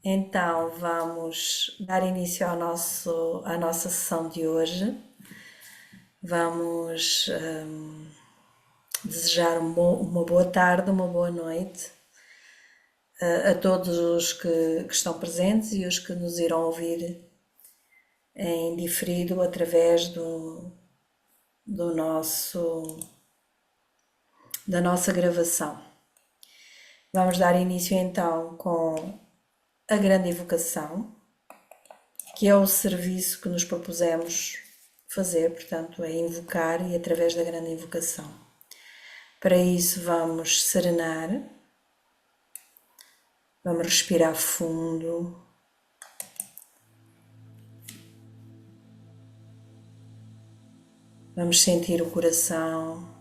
Então, vamos dar início à nossa sessão de hoje. Vamos desejar uma boa tarde, uma boa noite a todos os que estão presentes e os que nos irão ouvir em diferido através do nosso, da nossa gravação. Vamos dar início então com a grande invocação, que é o serviço que nos propusemos fazer, portanto, é invocar e através da grande invocação. Para isso, vamos serenar, vamos respirar fundo, vamos sentir o coração,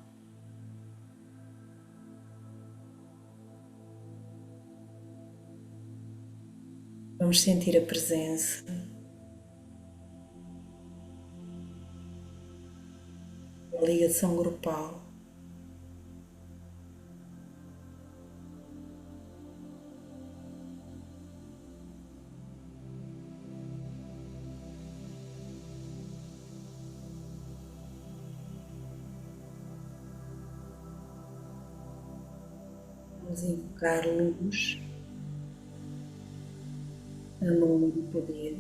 vamos sentir a presença. A ligação grupal. Vamos invocar luz, amor e poder.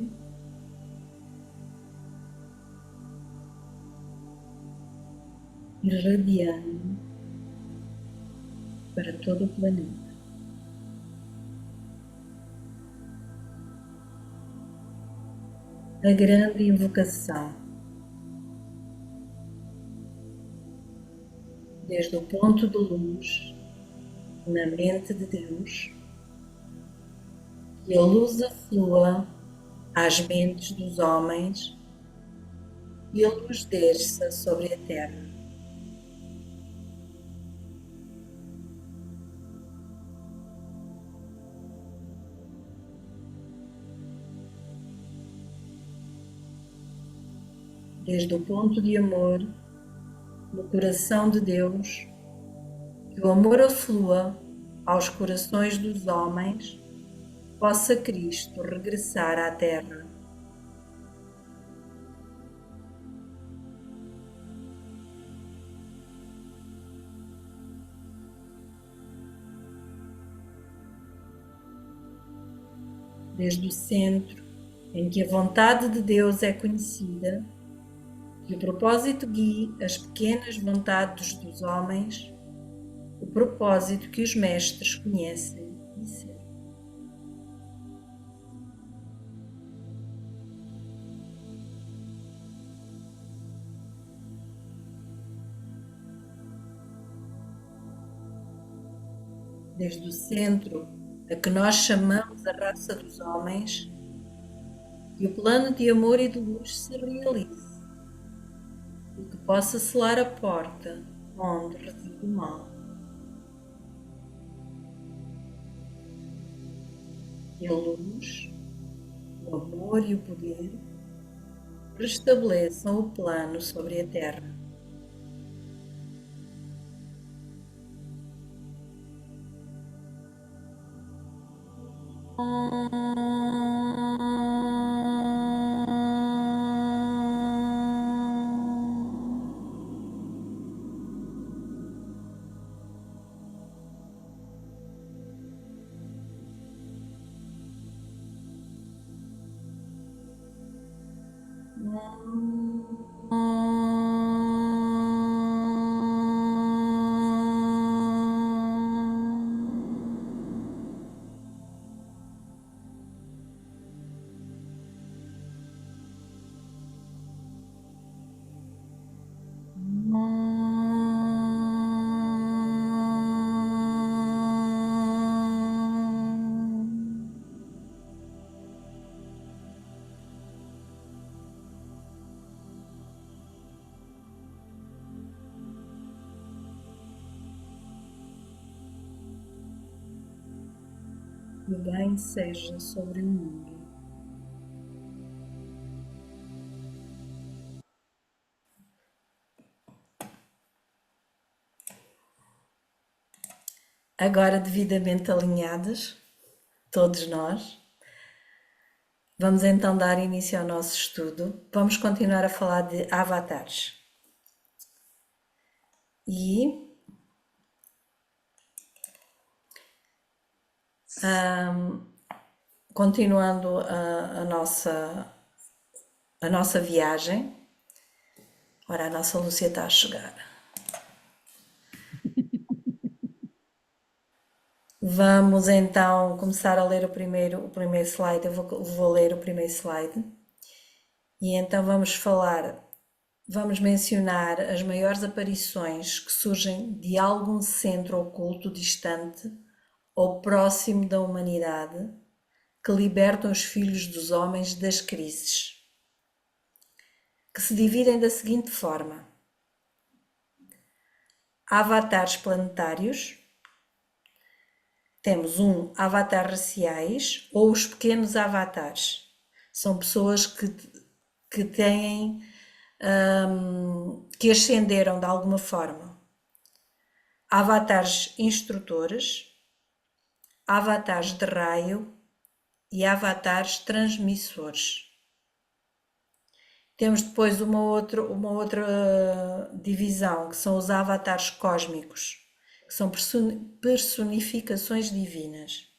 Irradiando para todo o planeta. A grande invocação, desde o ponto de luz na mente de Deus, que a luz aflua às mentes dos homens e a luz desça sobre a terra. Desde o ponto de amor no coração de Deus, que o amor aflua aos corações dos homens, possa Cristo regressar à terra. Desde o centro em que a vontade de Deus é conhecida, que o propósito guie as pequenas vontades dos homens, o propósito que os mestres conhecem e servem. Desde o centro a que nós chamamos a raça dos homens, que o plano de amor e de luz se realize e que possa selar a porta onde reside o mal. Que a luz, o amor e o poder restabeleçam o plano sobre a terra. Que o bem seja sobre o mundo. Agora devidamente alinhados, todos nós, vamos então dar início ao nosso estudo. Vamos continuar a falar de avatares. E continuando a nossa viagem, ora, a nossa Lúcia está a chegar. Vamos então começar a ler o primeiro slide. Eu vou ler o primeiro slide. E então vamos mencionar as maiores aparições que surgem de algum centro oculto distante ou próximo da humanidade, que libertam os filhos dos homens das crises, que se dividem da seguinte forma: avatares planetários, temos avatar raciais ou os pequenos avatares. São pessoas que têm, que ascenderam de alguma forma. Avatares instrutores, avatares de raio e avatares transmissores. Temos depois uma outra divisão, que são os avatares cósmicos, que são personificações divinas.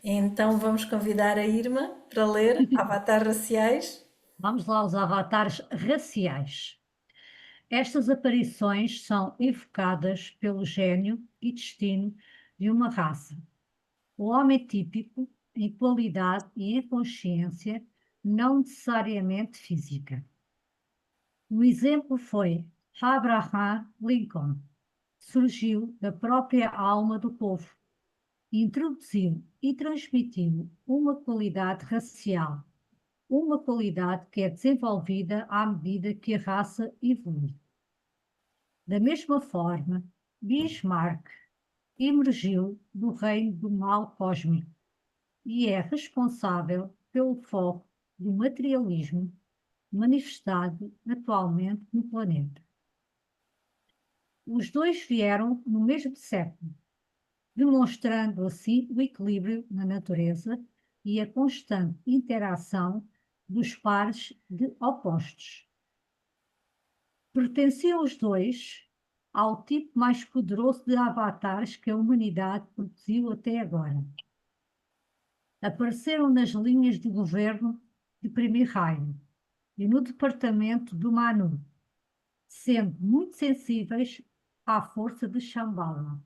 Então vamos convidar a Irma para ler Avatares Raciais. Vamos lá aos avatares raciais. Estas aparições são evocadas pelo gênio e destino de uma raça. O homem típico, em qualidade e em consciência, não necessariamente física. O exemplo foi Abraham Lincoln. Surgiu da própria alma do povo, introduziu e transmitiu uma qualidade racial, uma qualidade que é desenvolvida à medida que a raça evolui. Da mesma forma, Bismarck emergiu do reino do mal cósmico e é responsável pelo foco do materialismo manifestado atualmente no planeta. Os dois vieram no mesmo século, demonstrando assim o equilíbrio na natureza e a constante interação dos pares de opostos. Pertenciam os dois ao tipo mais poderoso de avatares que a humanidade produziu até agora. Apareceram nas linhas de governo de primeiro raio e no departamento do Manu, sendo muito sensíveis à força de Shambhala.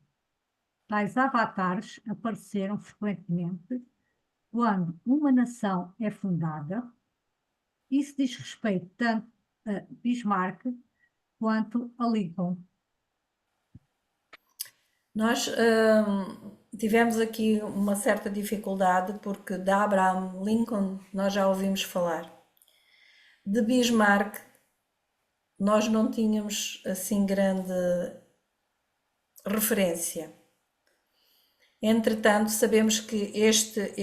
Tais avatares apareceram frequentemente quando uma nação é fundada. Isso diz respeito tanto a Bismarck quanto a Lincoln. Nós tivemos aqui uma certa dificuldade porque de Abraham Lincoln nós já ouvimos falar. De Bismarck nós não tínhamos assim grande referência. Entretanto, sabemos que este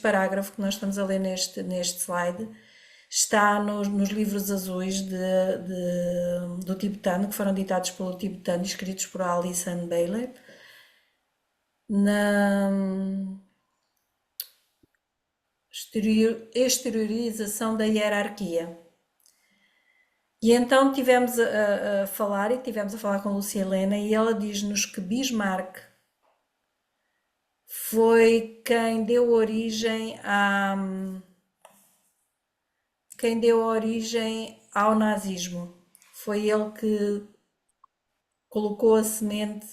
parágrafo que nós estamos a ler neste slide está nos livros azuis do tibetano, que foram ditados pelo tibetano e escritos por Alison Bailey, na exteriorização da hierarquia. E então tivemos a falar, e tivemos a falar com a Lúcia Helena, e ela diz-nos que Bismarck foi quem deu origem ao nazismo. Foi ele que colocou a semente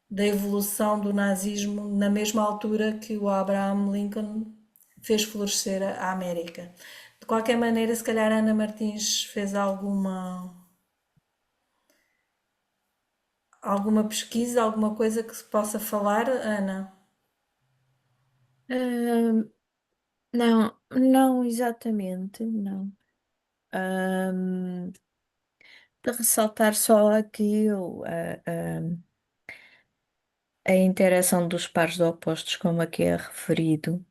da evolução do nazismo na mesma altura que o Abraham Lincoln fez florescer a América. De qualquer maneira, se calhar a Ana Martins fez alguma pesquisa, alguma coisa que se possa falar, Ana? Ahm, não, não exatamente, não. Ahm, de ressaltar só aqui a interação dos pares de opostos, como aqui é referido.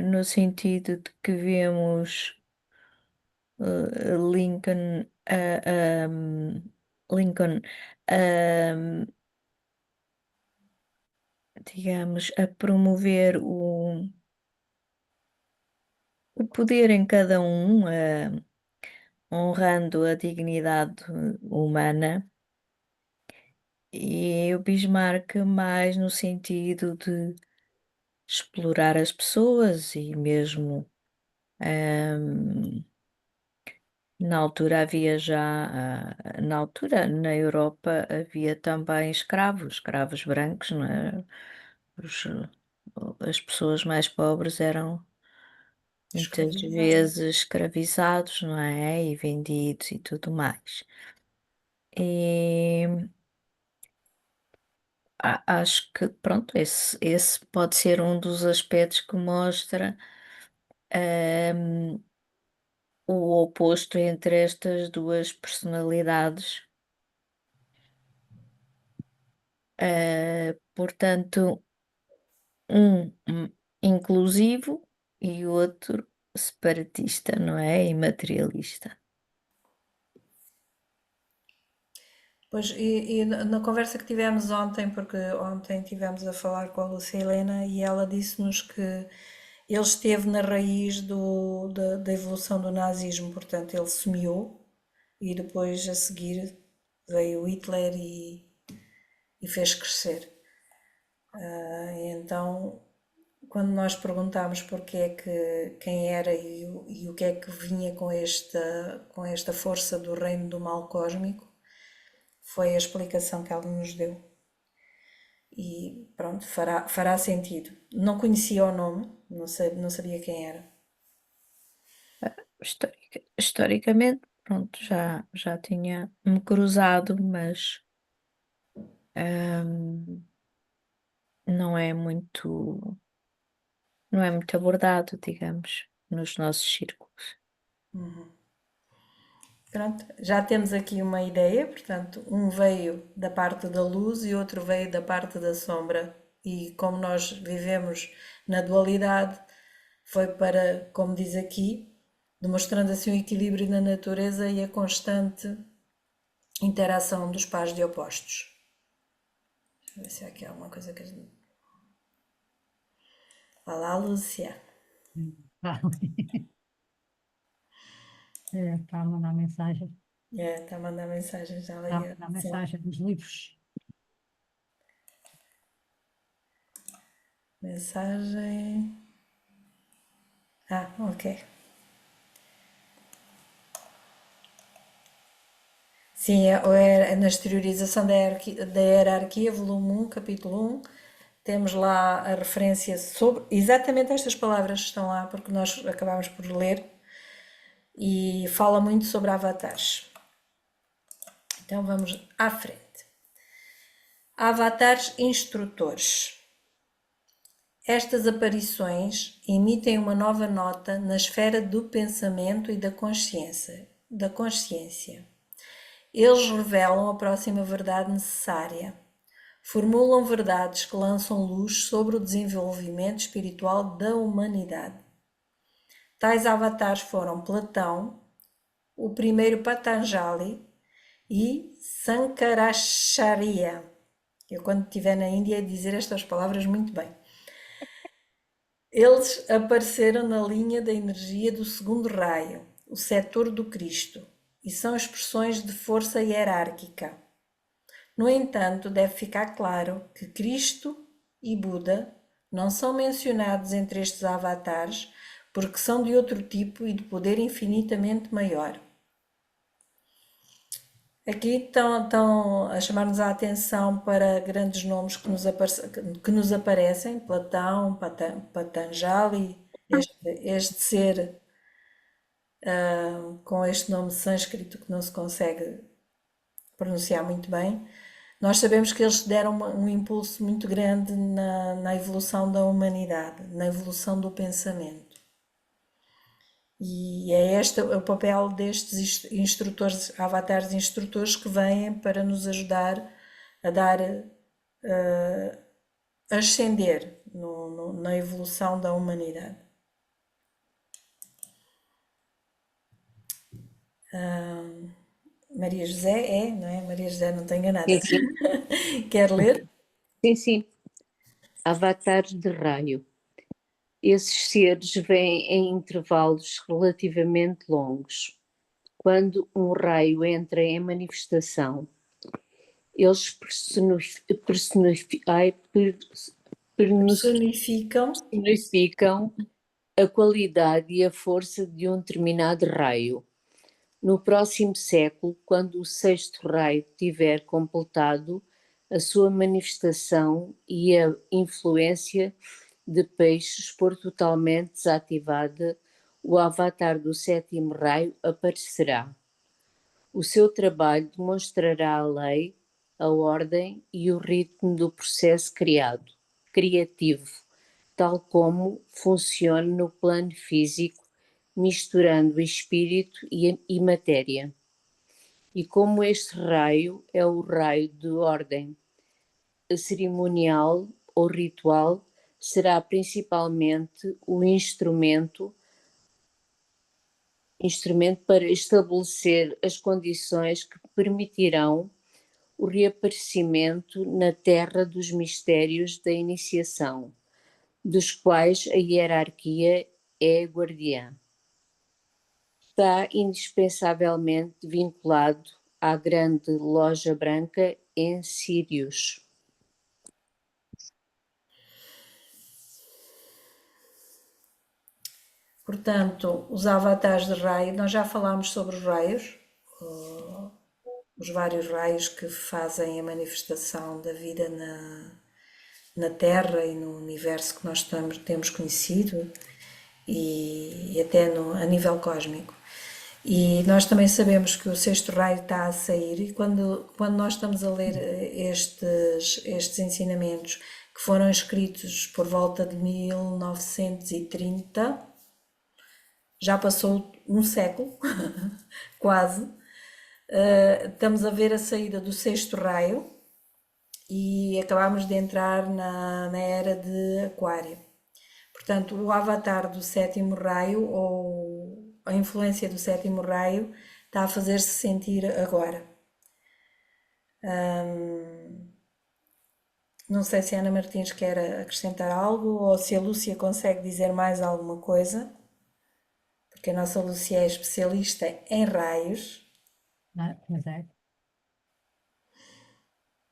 no sentido de que vemos Lincoln, Lincoln, um, digamos, a promover o poder em cada um, honrando a dignidade humana, e o Bismarck mais no sentido de explorar as pessoas e mesmo. Na altura havia já, na altura, na Europa havia também escravos brancos, não é? Os, as pessoas mais pobres eram muitas Escravizado. vezes escravizados, não é? E vendidos e tudo mais. E acho que, pronto, esse pode ser um dos aspectos que mostra, hum, o oposto entre estas duas personalidades. Portanto, um inclusivo e o outro separatista, não é? E materialista. Pois, e na conversa que tivemos ontem, porque ontem tivemos a falar com a Lúcia Helena e ela disse-nos que ele esteve na raiz da evolução do nazismo, portanto, ele semeou e depois a seguir veio Hitler e fez crescer. Então, quando nós perguntámos porque é que quem era e o que é que vinha com esta força do reino do mal cósmico, foi a explicação que ela nos deu. E pronto, fará sentido. Não conhecia o nome, não sabia quem era. Historicamente, pronto, já tinha me cruzado, mas hum, não é muito, não é muito abordado, digamos, nos nossos círculos. Pronto, já temos aqui uma ideia, portanto, um veio da parte da luz e outro veio da parte da sombra. E como nós vivemos na dualidade, foi para, como diz aqui, demonstrando assim o equilíbrio na natureza e a constante interação dos pares de opostos. Deixa eu ver se há aqui alguma coisa que a gente. Olá, Lúcia. Tá. Está a mandar mensagem. Está a mandar mensagem já Está a ali. mandar mensagem dos livros. Mensagem. Ah, ok. Sim, na exteriorização da hierarquia, volume 1, capítulo 1, temos lá a referência sobre exatamente estas palavras que estão lá, porque nós acabámos por ler, e fala muito sobre avatares. Então vamos à frente. Avatares instrutores. Estas aparições emitem uma nova nota na esfera do pensamento e da consciência. Eles revelam a próxima verdade necessária. Formulam verdades que lançam luz sobre o desenvolvimento espiritual da humanidade. Tais avatares foram Platão, o primeiro Patanjali e Sankaracharya. Eu, quando estiver na Índia, dizer estas palavras muito bem. Eles apareceram na linha da energia do segundo raio, o setor do Cristo, e são expressões de força hierárquica. No entanto, deve ficar claro que Cristo e Buda não são mencionados entre estes avatares porque são de outro tipo e de poder infinitamente maior. Aqui estão a chamar-nos a atenção para grandes nomes que nos aparecem: Platão, Patanjali, este ser com este nome sânscrito que não se consegue pronunciar muito bem. Nós sabemos que eles deram um impulso muito grande na evolução da humanidade, na evolução do pensamento. E é este o papel destes instrutores, avatares instrutores, que vêm para nos ajudar a dar, a ascender na evolução da humanidade. Maria José não é? Maria José, não estou enganada. Sim, Quer ler? sim. Avatares de raio. Esses seres vêm em intervalos relativamente longos. Quando um raio entra em manifestação, eles personificam a qualidade e a força de um determinado raio. No próximo século, quando o sexto raio tiver completado a sua manifestação e a influência de peixes for totalmente desativada, o avatar do sétimo raio aparecerá. O seu trabalho demonstrará a lei, a ordem e o ritmo do processo criativo, tal como funciona no plano físico, misturando espírito e matéria. E como este raio é o raio de ordem cerimonial ou ritual, será principalmente o instrumento para estabelecer as condições que permitirão o reaparecimento na Terra dos mistérios da iniciação, dos quais a hierarquia é guardiã. Está indispensavelmente vinculado à grande loja branca em Sírios. Portanto, os avatares de raio, nós já falámos sobre os raios, os vários raios que fazem a manifestação da vida na Terra e no universo que nós temos conhecido e até a nível cósmico. E nós também sabemos que o sexto raio está a sair e quando nós estamos a ler estes ensinamentos que foram escritos por volta de 1930, já passou um século, quase, estamos a ver a saída do sexto raio e acabamos de entrar na era de Aquário. Portanto, o avatar do sétimo raio ou a influência do sétimo raio está a fazer-se sentir agora. Não sei se a Ana Martins quer acrescentar algo ou se a Lúcia consegue dizer mais alguma coisa, porque a nossa Lúcia é especialista em raios. Pois é.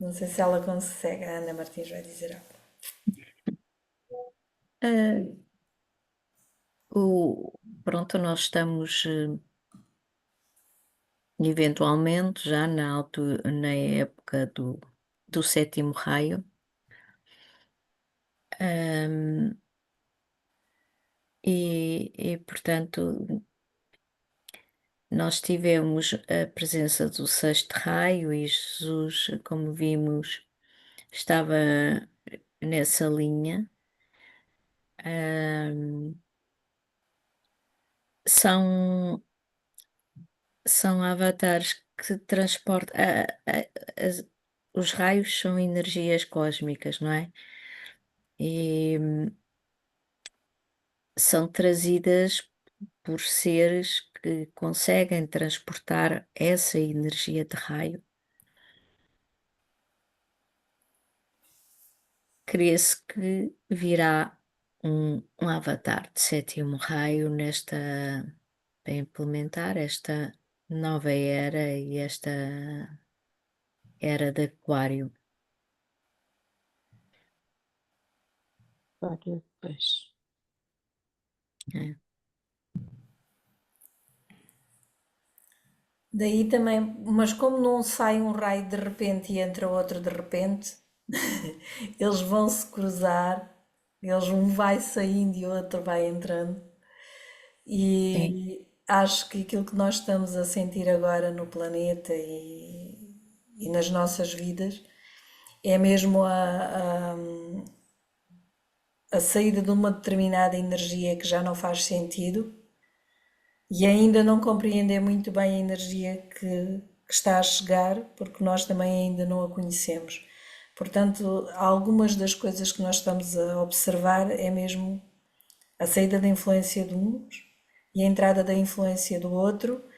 Não sei se ela consegue. A Ana Martins vai dizer algo. Pronto, nós estamos eventualmente já na época do sétimo raio. Portanto, nós tivemos a presença do sexto raio e Jesus, como vimos, estava nessa linha. São avatares que transportam. Os raios são energias cósmicas, não é? E são trazidas por seres que conseguem transportar essa energia de raio. Crê-se que virá um avatar de sétimo raio para implementar esta nova era e esta era de Aquário. Pois. É. Daí também, mas como não sai um raio de repente e entra outro de repente, eles vão se cruzar, um vai saindo e o outro vai entrando. Sim. E acho que aquilo que nós estamos a sentir agora no planeta e nas nossas vidas é mesmo a saída de uma determinada energia que já não faz sentido e ainda não compreender muito bem a energia que está a chegar, porque nós também ainda não a conhecemos. Portanto, algumas das coisas que nós estamos a observar é mesmo a saída da influência de uns e a entrada da influência do outro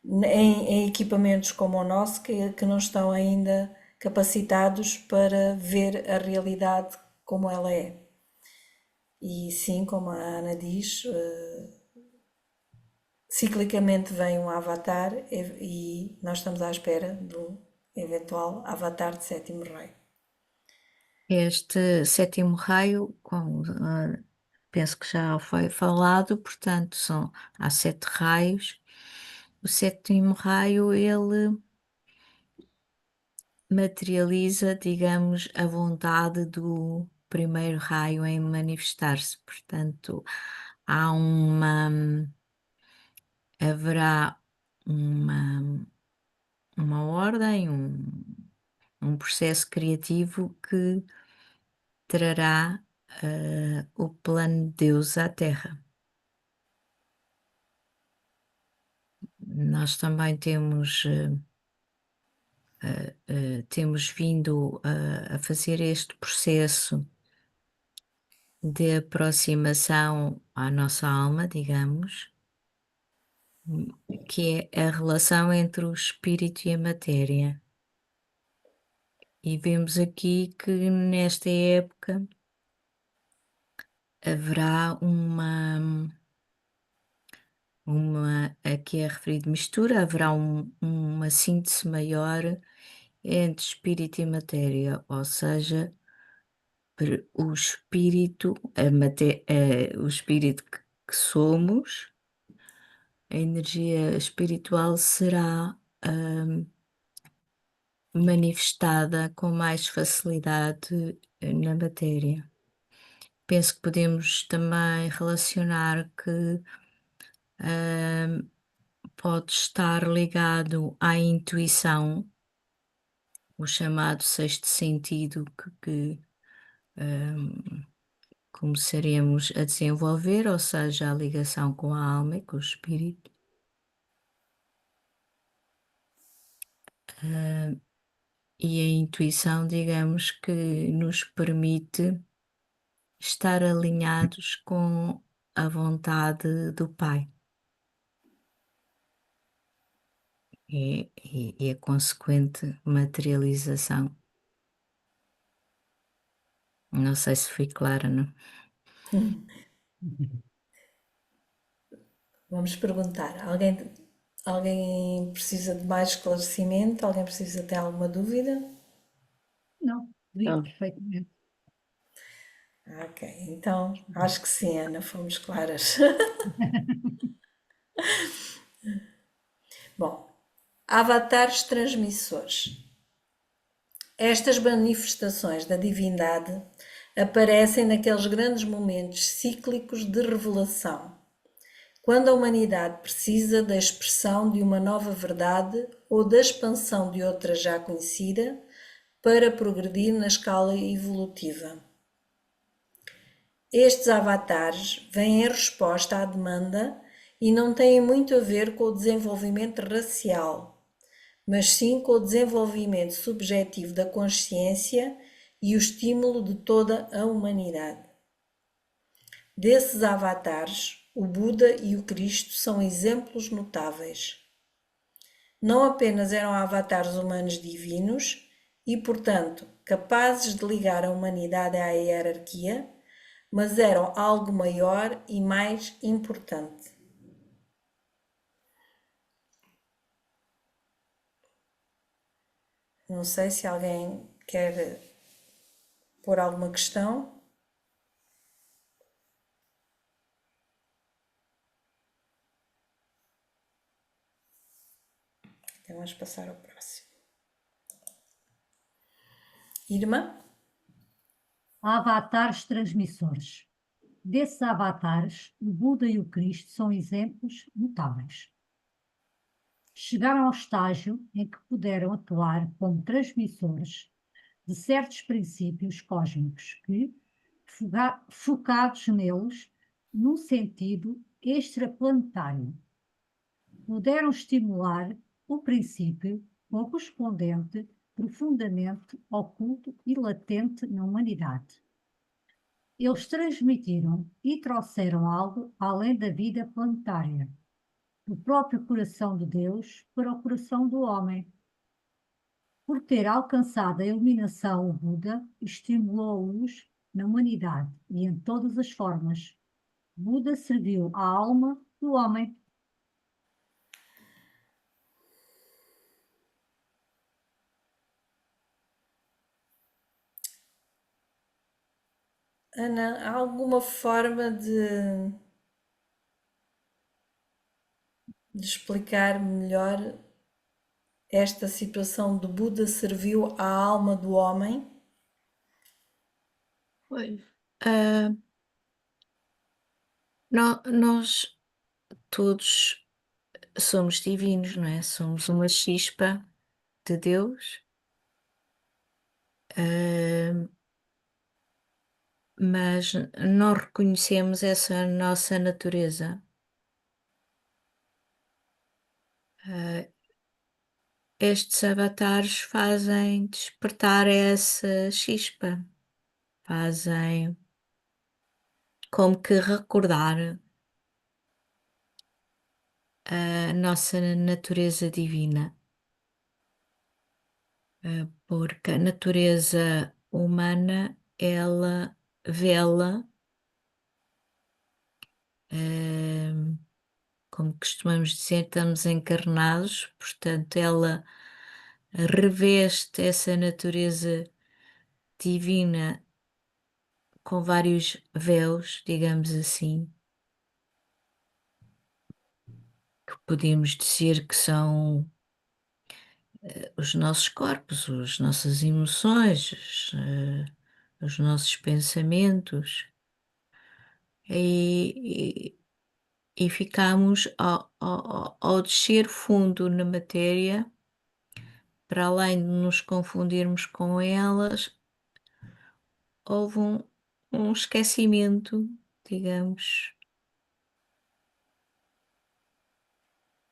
em equipamentos como o nosso que não estão ainda capacitados para ver a realidade como ela é. E sim, como a Ana diz, ciclicamente vem um avatar e nós estamos à espera do eventual avatar de sétimo raio. Este sétimo raio, penso que já foi falado, portanto, há 7 raios. O sétimo raio, ele materializa, digamos, a vontade do primeiro raio em manifestar-se. Portanto, há haverá uma ordem, um processo criativo que trará o plano de Deus à Terra. Nós também temos vindo a fazer este processo de aproximação à nossa alma, digamos, que é a relação entre o espírito e a matéria. E vemos aqui que nesta época haverá aqui é referido mistura, haverá uma síntese maior entre espírito e matéria, ou seja, o espírito, o espírito que somos, a energia espiritual será manifestada com mais facilidade na matéria. Penso que podemos também relacionar que pode estar ligado à intuição, o chamado sexto sentido que começaremos a desenvolver, ou seja, a ligação com a alma e com o espírito. E a intuição, digamos, que nos permite estar alinhados com a vontade do Pai. E a consequente materialização. Não sei se fui clara, não? Vamos perguntar, alguém precisa de mais esclarecimento? Alguém precisa ter alguma dúvida? Não, vi Não. perfeitamente. Ok, então acho que sim, Ana, fomos claras. Bom, avatares transmissores. Estas manifestações da divindade aparecem naqueles grandes momentos cíclicos de revelação, quando a humanidade precisa da expressão de uma nova verdade ou da expansão de outra já conhecida para progredir na escala evolutiva. Estes avatares vêm em resposta à demanda e não têm muito a ver com o desenvolvimento racial, mas sim com o desenvolvimento subjetivo da consciência e o estímulo de toda a humanidade. Desses avatares, o Buda e o Cristo são exemplos notáveis. Não apenas eram avatares humanos divinos e, portanto, capazes de ligar a humanidade à hierarquia, mas eram algo maior e mais importante. Não sei se alguém quer pôr alguma questão. Então vamos passar ao próximo. Irmã? Avatares transmissores. Desses avatares, o Buda e o Cristo são exemplos notáveis. Chegaram ao estágio em que puderam atuar como transmissores de certos princípios cósmicos que, focados neles, num sentido extraplanetário, puderam estimular o princípio correspondente profundamente oculto e latente na humanidade. Eles transmitiram e trouxeram algo além da vida planetária, do próprio coração de Deus para o coração do homem. Por ter alcançado a iluminação, o Buda estimulou-os na humanidade e em todas as formas. Buda serviu à alma do homem. Ana, há alguma forma de explicar melhor esta situação de Buda serviu à alma do homem? Pois. Nós todos somos divinos, não é? Somos uma chispa de Deus, ah, mas não reconhecemos essa nossa natureza. Ah, estes avatares fazem despertar essa chispa, fazem como que recordar a nossa natureza divina, porque a natureza humana, ela vela, ah, como costumamos dizer, estamos encarnados, portanto, ela reveste essa natureza divina com vários véus, digamos assim, que podemos dizer que são os nossos corpos, as nossas emoções, os nossos pensamentos, e, e ficamos ao descer fundo na matéria, para além de nos confundirmos com elas, houve um esquecimento, digamos,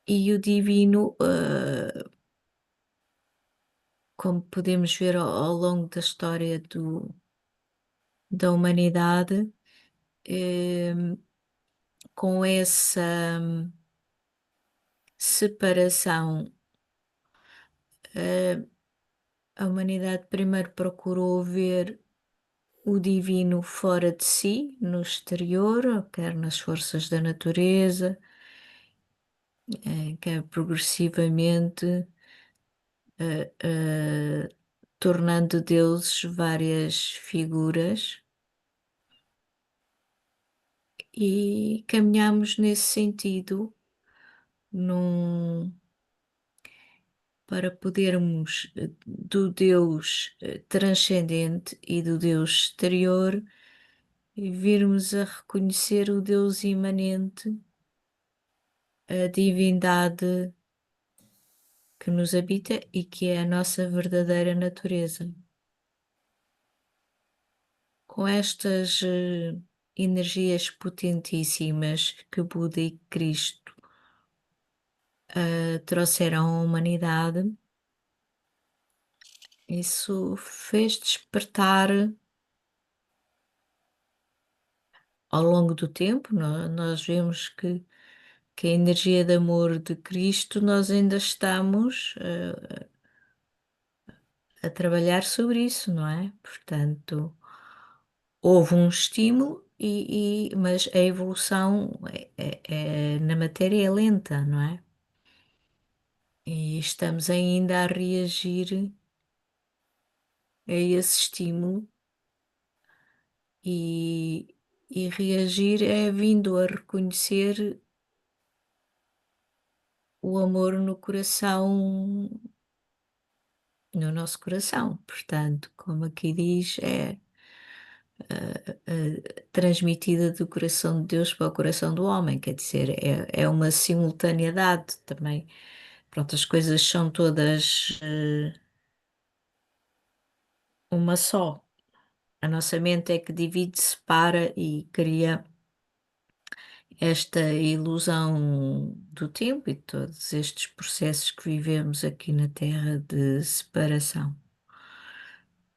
e o divino, como podemos ver ao longo da história da humanidade, eh, com essa separação, eh, a humanidade primeiro procurou ver o divino fora de si, no exterior, quer nas forças da natureza, quer progressivamente, tornando deuses várias figuras, e caminhamos nesse sentido, num, para podermos do Deus transcendente e do Deus exterior e virmos a reconhecer o Deus imanente, a divindade que nos habita e que é a nossa verdadeira natureza. Com estas energias potentíssimas que Buda e Cristo trouxeram à humanidade, isso fez despertar ao longo do tempo. Nós vemos que a energia de amor de Cristo, nós ainda estamos a trabalhar sobre isso, não é? Portanto, houve um estímulo, mas a evolução na matéria é lenta, não é? E estamos ainda a reagir a esse estímulo, e, e reagir é vindo a reconhecer o amor no coração, no nosso coração. Portanto, como aqui diz, é transmitida do coração de Deus para o coração do homem, quer dizer, é uma simultaneidade também. Pronto, as coisas são todas uma só. A nossa mente é que divide, separa e cria esta ilusão do tempo e todos estes processos que vivemos aqui na Terra de separação.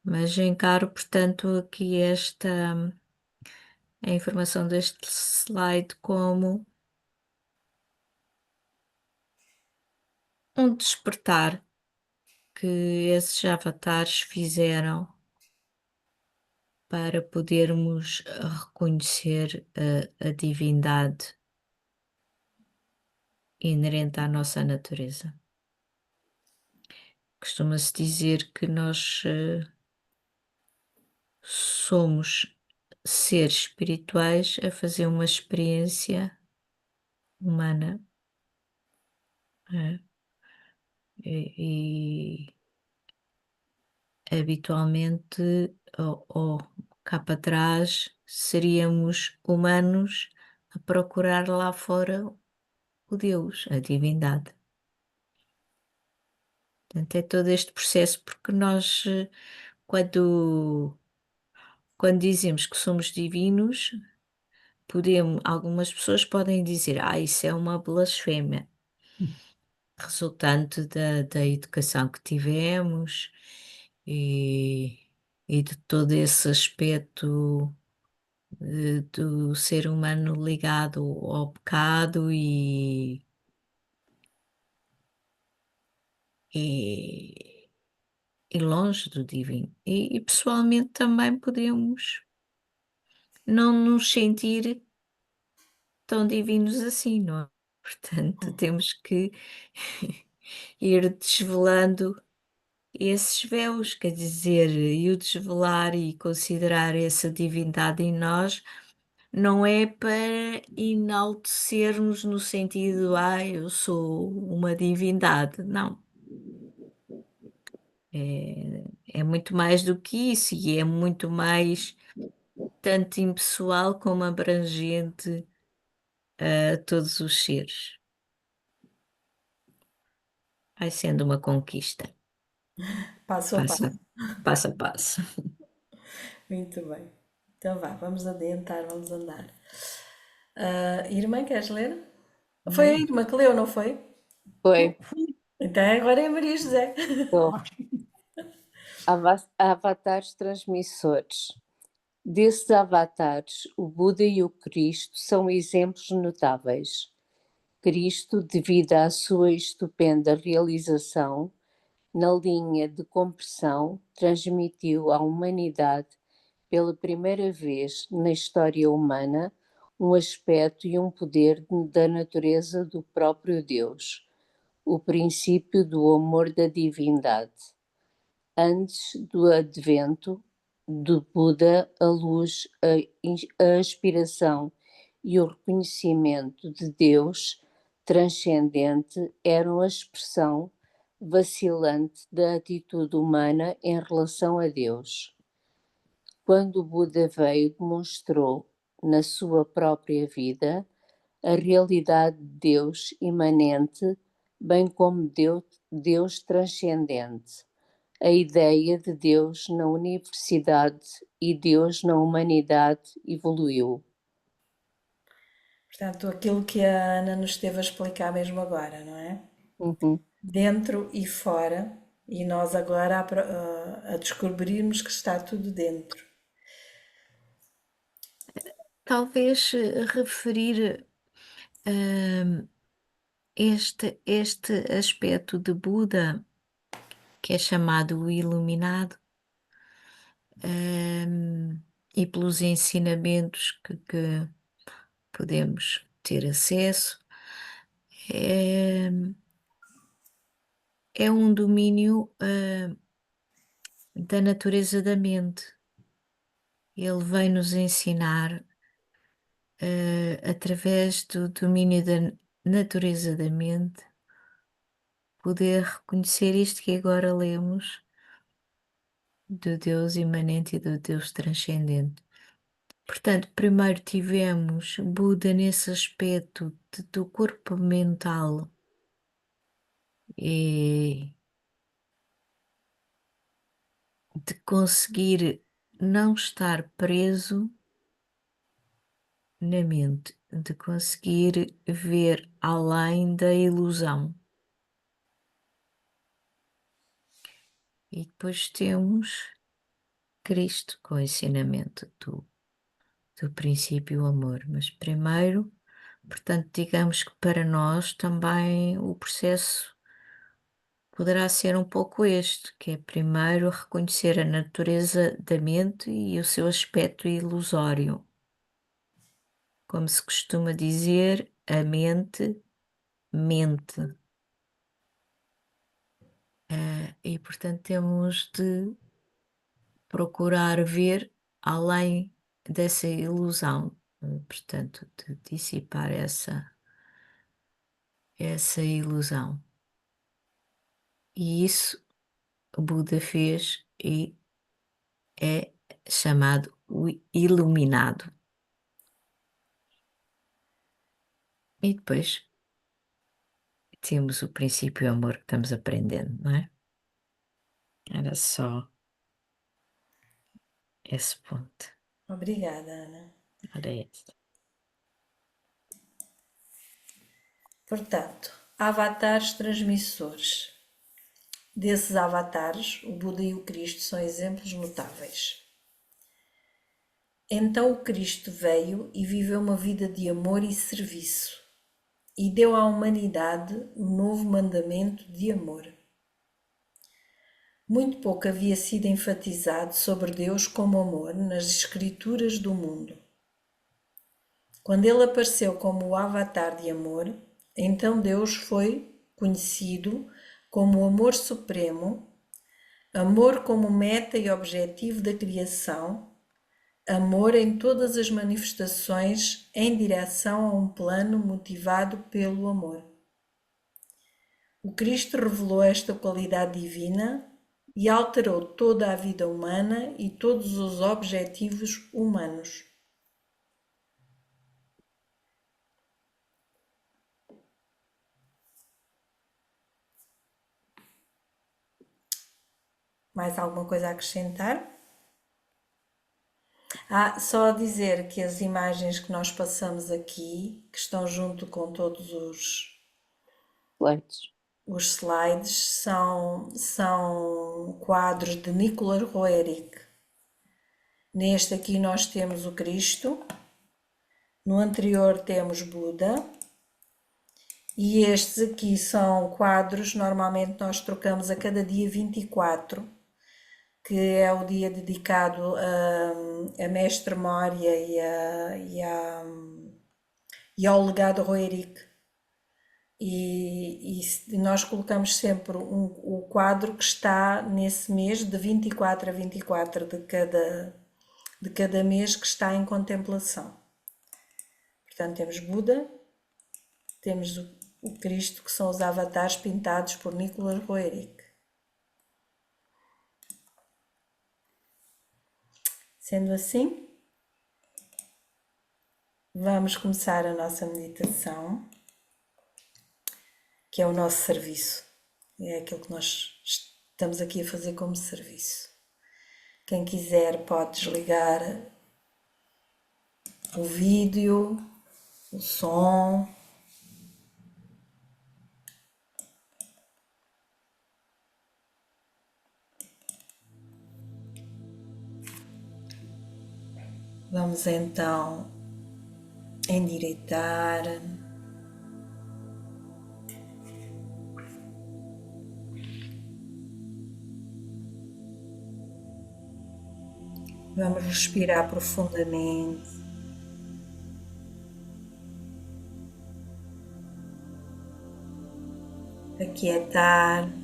Mas encaro, portanto, aqui a informação deste slide como um despertar que esses avatares fizeram para podermos reconhecer a divindade inerente à nossa natureza. Costuma-se dizer que nós somos seres espirituais a fazer uma experiência humana. É? E habitualmente, ou cá para trás, seríamos humanos a procurar lá fora o Deus, a divindade. Portanto, é todo este processo, porque nós, quando, quando dizemos que somos divinos, algumas pessoas podem dizer, isso é uma blasfémia, resultante da educação que tivemos e, e de todo esse aspecto do ser humano ligado ao pecado e, e longe do divino. E pessoalmente também podemos não nos sentir tão divinos assim, não é? Portanto, temos que ir desvelando esses véus, quer dizer, e o desvelar e considerar essa divindade em nós não é para enaltecermos no sentido, eu sou uma divindade, não. É muito mais do que isso e é muito mais tanto impessoal como abrangente a todos os seres. Vai sendo uma conquista, Passo a passo, passo. passo a passo. Muito bem. Então vá, vamos adiantar, vamos andar. Irmã, queres ler? Foi a irmã que leu, não foi? Foi. Então agora é a Maria José. Então, avatares transmissores. Desses avatares, o Buda e o Cristo são exemplos notáveis. Cristo, devido à sua estupenda realização na linha de compressão, transmitiu à humanidade, pela primeira vez na história humana, um aspecto e um poder da natureza do próprio Deus, o princípio do amor da divindade. Antes do advento do Buda, a luz, a aspiração e o reconhecimento de Deus transcendente eram a expressão vacilante da atitude humana em relação a Deus. Quando o Buda veio, demonstrou na sua própria vida a realidade de Deus imanente, bem como Deus transcendente. A ideia de Deus na universidade e Deus na humanidade evoluiu. Portanto, aquilo que a Ana nos esteve a explicar mesmo agora, não é? Uhum. Dentro e fora, e nós agora a descobrirmos que está tudo dentro. Talvez referir este aspecto de Buda, que é chamado o iluminado, e pelos ensinamentos que podemos ter acesso, é, é um domínio da natureza da mente. Ele vem nos ensinar, através do domínio da natureza da mente, poder reconhecer isto que agora lemos do Deus imanente e do Deus transcendente. Portanto, primeiro tivemos Buda nesse aspecto do corpo mental e de conseguir não estar preso na mente, de conseguir ver além da ilusão. E depois temos Cristo com o ensinamento do princípio amor. Mas primeiro, portanto, digamos que para nós também o processo poderá ser um pouco este, que é primeiro reconhecer a natureza da mente e o seu aspecto ilusório. Como se costuma dizer, a mente mente. E portanto temos de procurar ver além dessa ilusão, portanto, de dissipar essa ilusão. E isso o Buda fez e é chamado o iluminado. E depois temos o princípio amor que estamos aprendendo, não é? Era só esse ponto. Obrigada, Ana. Era esse. Portanto, avatares transmissores. Desses avatares, o Buda e o Cristo são exemplos notáveis. Então o Cristo veio e viveu uma vida de amor e serviço, e deu à humanidade um novo mandamento de amor. Muito pouco havia sido enfatizado sobre Deus como amor nas escrituras do mundo. Quando ele apareceu como o avatar de amor, então Deus foi conhecido como o amor supremo, amor como meta e objetivo da criação, amor em todas as manifestações em direção a um plano motivado pelo amor. O Cristo revelou esta qualidade divina e alterou toda a vida humana e todos os objetivos humanos. Mais alguma coisa a acrescentar? Só dizer que as imagens que nós passamos aqui, que estão junto com todos os slides, são quadros de Nicolas Roerich. Neste aqui nós temos o Cristo, no anterior temos Buda, e estes aqui são quadros, normalmente nós trocamos a cada dia 24, que é o dia dedicado a Mestre Moria e ao legado Roerich. E nós colocamos sempre o quadro que está nesse mês, de 24 a 24 de cada mês que está em contemplação. Portanto, temos Buda, temos o Cristo, que são os avatares pintados por Nicolas Roerich. Sendo assim, vamos começar a nossa meditação, que é o nosso serviço. É aquilo que nós estamos aqui a fazer como serviço. Quem quiser pode desligar o vídeo, o som. Vamos então endireitar. Vamos respirar profundamente. Aquietar.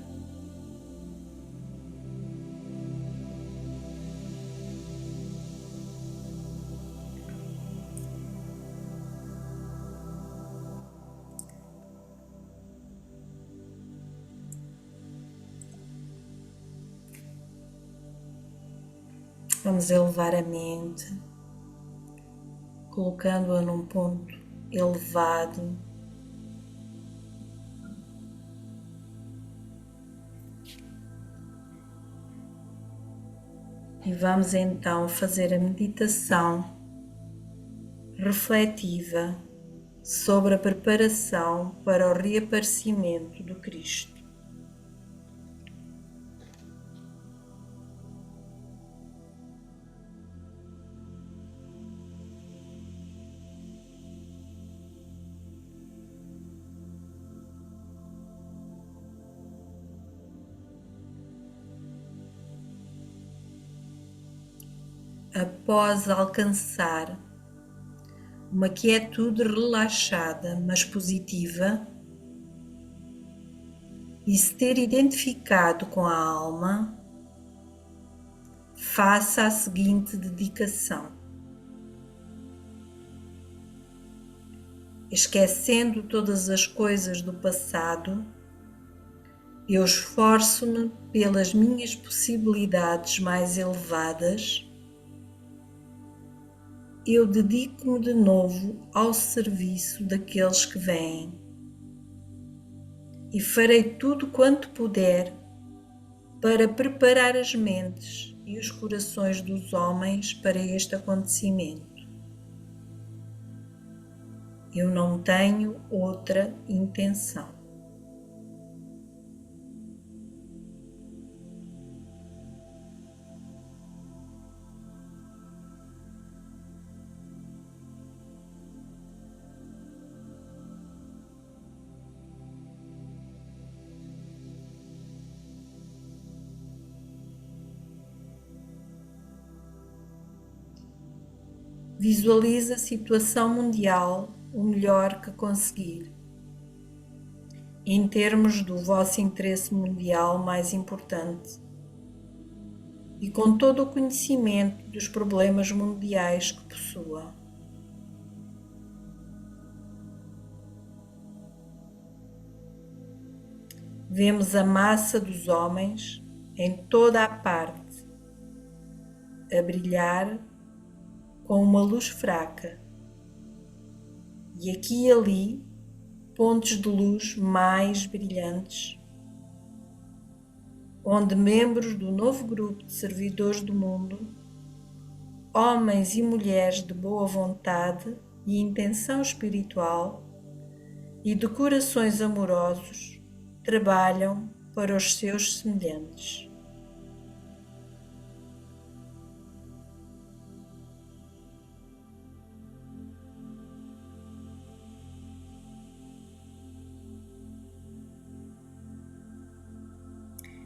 Vamos elevar a mente, colocando-a num ponto elevado. E vamos então fazer a meditação refletiva sobre a preparação para o reaparecimento do Cristo. Após alcançar uma quietude relaxada, mas positiva, e se ter identificado com a alma, faça a seguinte dedicação. Esquecendo todas as coisas do passado, eu esforço-me pelas minhas possibilidades mais elevadas. Eu dedico-me de novo ao serviço daqueles que vêm e farei tudo quanto puder para preparar as mentes e os corações dos homens para este acontecimento. Eu não tenho outra intenção. Visualize a situação mundial o melhor que conseguir, em termos do vosso interesse mundial mais importante, e com todo o conhecimento dos problemas mundiais que possua. Vemos a massa dos homens em toda a parte a brilhar com uma luz fraca, e aqui e ali pontos de luz mais brilhantes, onde membros do novo grupo de servidores do mundo, homens e mulheres de boa vontade e intenção espiritual e de corações amorosos, trabalham para os seus semelhantes.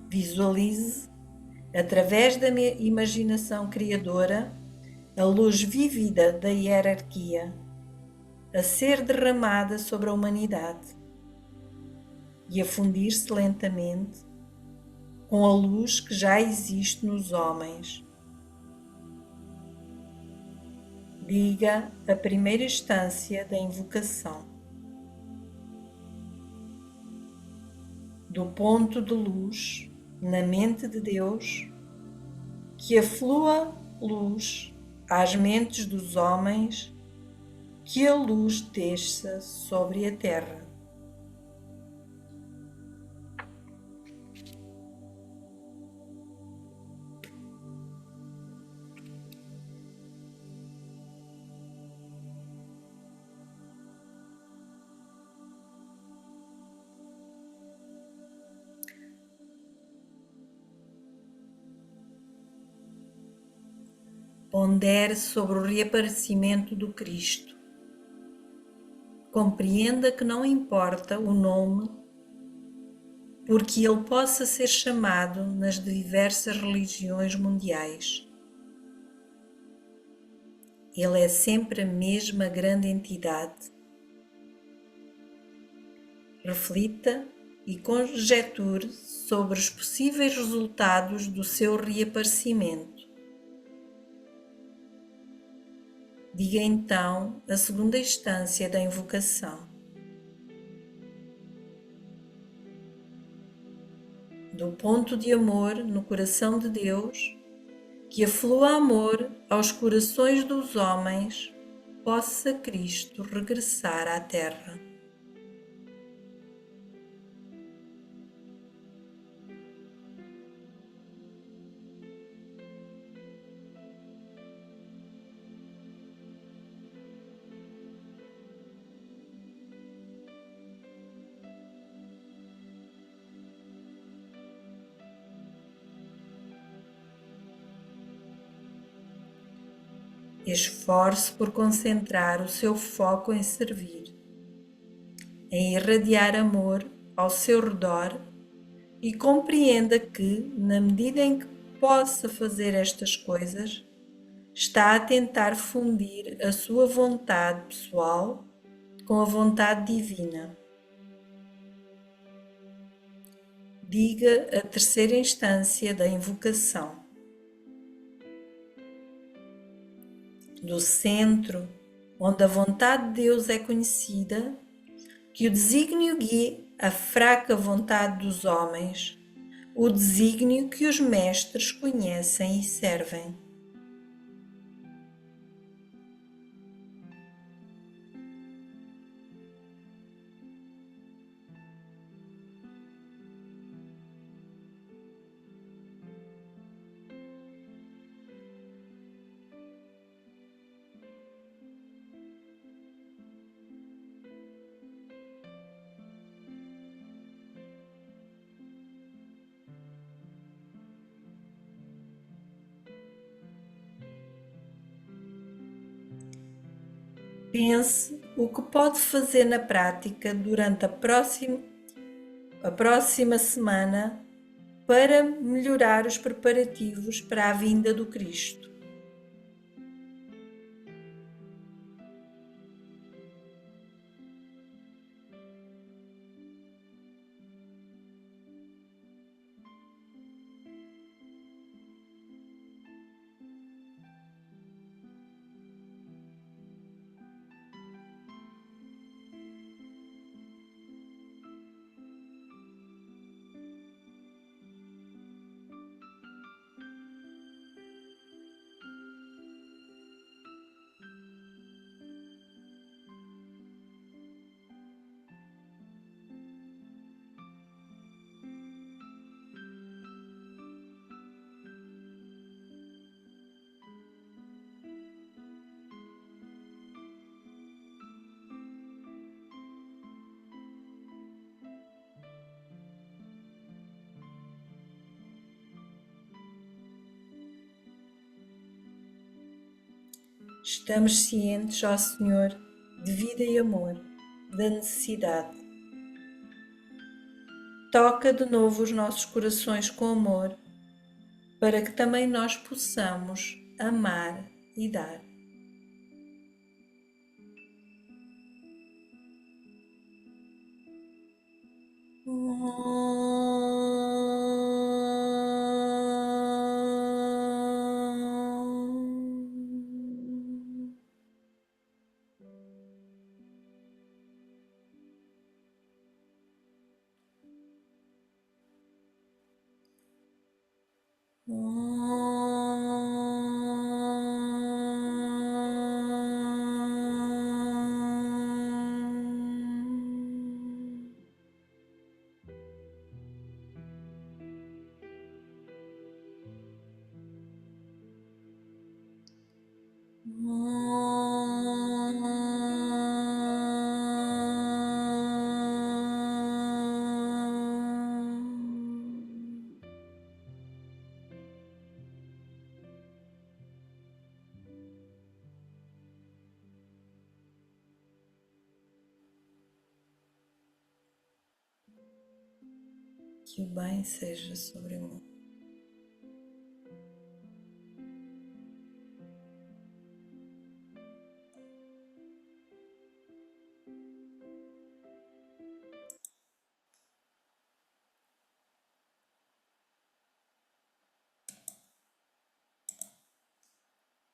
Visualize, através da imaginação criadora, a luz vívida da hierarquia a ser derramada sobre a humanidade e a fundir-se lentamente com a luz que já existe nos homens. Diga a primeira instância da invocação. Do ponto de luz na mente de Deus, que aflua luz às mentes dos homens, que a luz desça sobre a terra. Pondere sobre o reaparecimento do Cristo. Compreenda que não importa o nome por que ele possa ser chamado nas diversas religiões mundiais. Ele é sempre a mesma grande entidade. Reflita e conjeture sobre os possíveis resultados do seu reaparecimento. Diga então a segunda instância da invocação. Do ponto de amor no coração de Deus, que aflua amor aos corações dos homens, possa Cristo regressar à Terra. Esforce por concentrar o seu foco em servir, em irradiar amor ao seu redor e compreenda que, na medida em que possa fazer estas coisas, está a tentar fundir a sua vontade pessoal com a vontade divina. Diga a terceira instância da invocação. Do centro, onde a vontade de Deus é conhecida, que o desígnio guie a fraca vontade dos homens, o desígnio que os mestres conhecem e servem. Pense o que pode fazer na prática durante a próxima semana para melhorar os preparativos para a vinda do Cristo. Estamos cientes, ó Senhor, de vida e amor, da necessidade. Toca de novo os nossos corações com amor, para que também nós possamos amar e dar. Que o bem seja sobre o mundo.